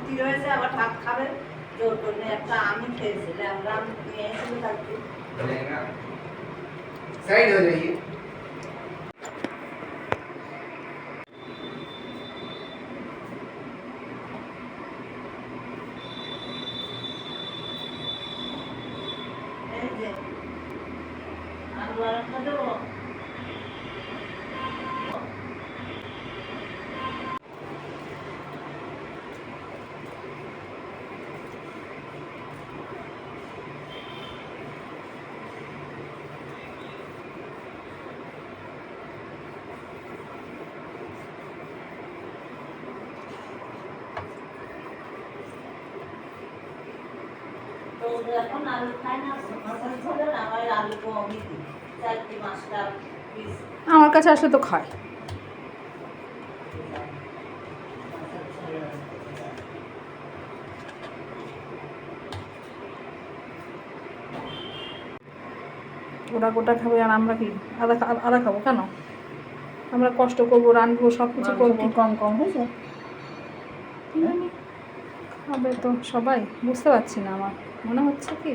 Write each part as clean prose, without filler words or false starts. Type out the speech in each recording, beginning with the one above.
স্থির হয়েছে, আবার ভাত খাবে জোর করে একটা আমি খেয়েছিলাম, রাম নিয়ে এসে থাকতে साइड हो जाइए। এই যে আলু আর একটা দেবো। তো এখন আলু খাই না, মশলা ঝোলের আমার আলু কমই দিই, 4-5টা পিস। আমার কাছে আসলে তো খায়। ওরা গোটা খাবে আর আমরা কি আদা আদা খাবো কেন? আমরা কষ্ট করবো, রানবো, সব কিছু করবো। কম কম হয়েছে। খাবে তো সবাই, বুঝতে পারছি না, আমার মনে হচ্ছে কি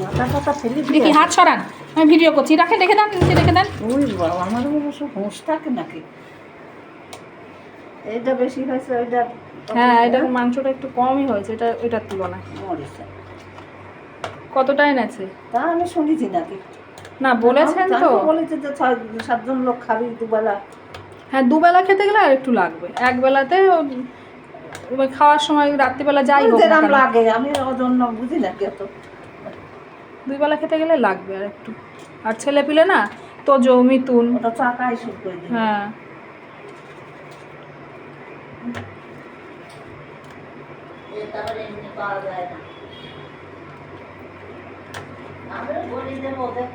মাথা টাথা ফেলে দেখি, হাত সরান, আমি ভিডিও করছি, রাখেন, রেখে দেন, নিচে রেখে দেন। ওই বাবা, আমার অবশ্য হোঁশ থাকে নাকি? এইটা বেশি হয়েছে, ওইটা হ্যাঁ, এটা মাংসটা একটু কমই হয়েছে, এটা ওইটার তুলনায়। মরিচা কতটা এনেছে? তা আমি শুনেছি নাকি? না বলেছেন তো, বলেছে যে 6-7 জন লোক খাবি দুবেলা। হ্যাঁ দুবেলা খেতে গেলে আর একটু লাগবে, এক বেলাতে খাওয়ার সময় রাত্রিবেলা যাই হোক না যেরকম কেন, লাগে আমি ওজন্য বুঝি না কি এত। 2 বেলা খেতে গেলে লাগবে আর একটু। আর ছেলে পিলে না তো মিতুন, ওটা চাকাই শুট করে দিই। হ্যাঁ তারপরে এমনি পাওয়া যায় না। আমরা বলি যে ওদের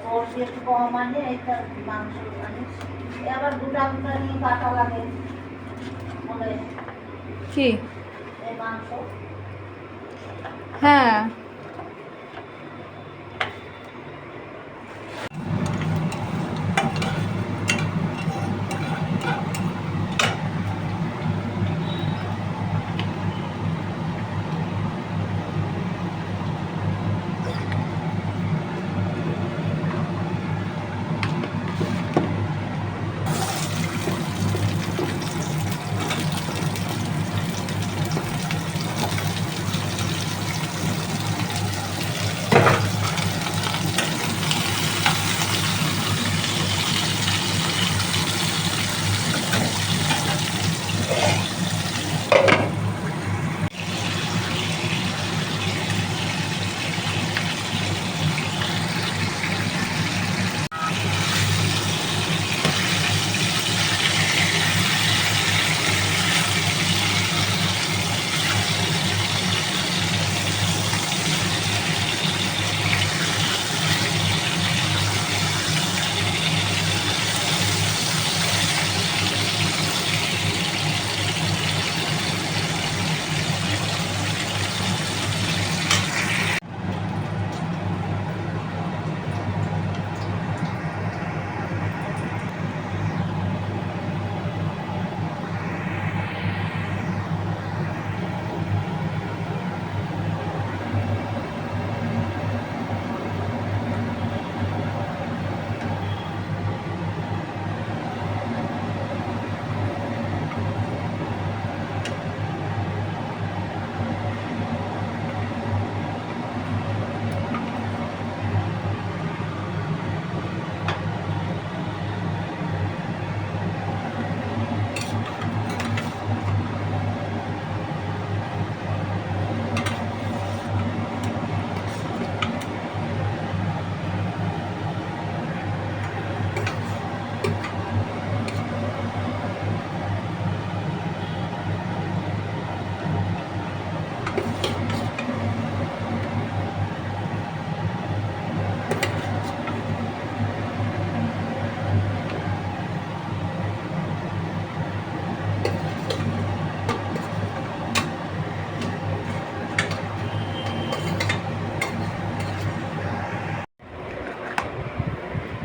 সর্ষে একটু কম আনে, এটা মাংস আনিস, আবার দুটা নিয়ে কাটা লাগে বলে কি, এই মাংস। হ্যাঁ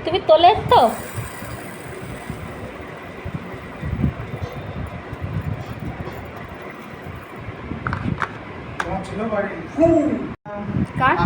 তুমি তোলে তো কাট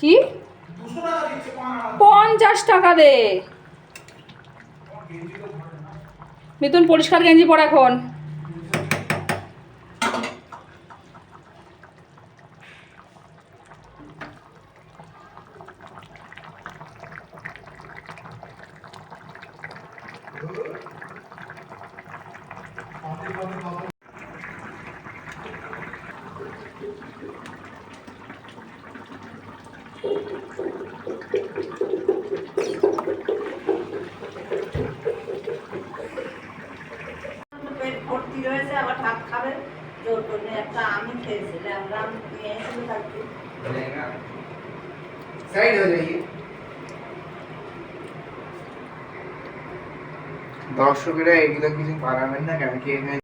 কি 50 টাকা দে মিথুন পরিষ্কার গেঞ্জি পর এখন পেট ভর্তি রয়েছে, আবার ভাত খাবে জোর করে। একটা আমি খেয়েছিলাম, আম নিয়ে এসে থাকছি। साइड हो जाइए। দর্শকেরা এগুলো কিছু পারাবেন না, কেন কি এখানে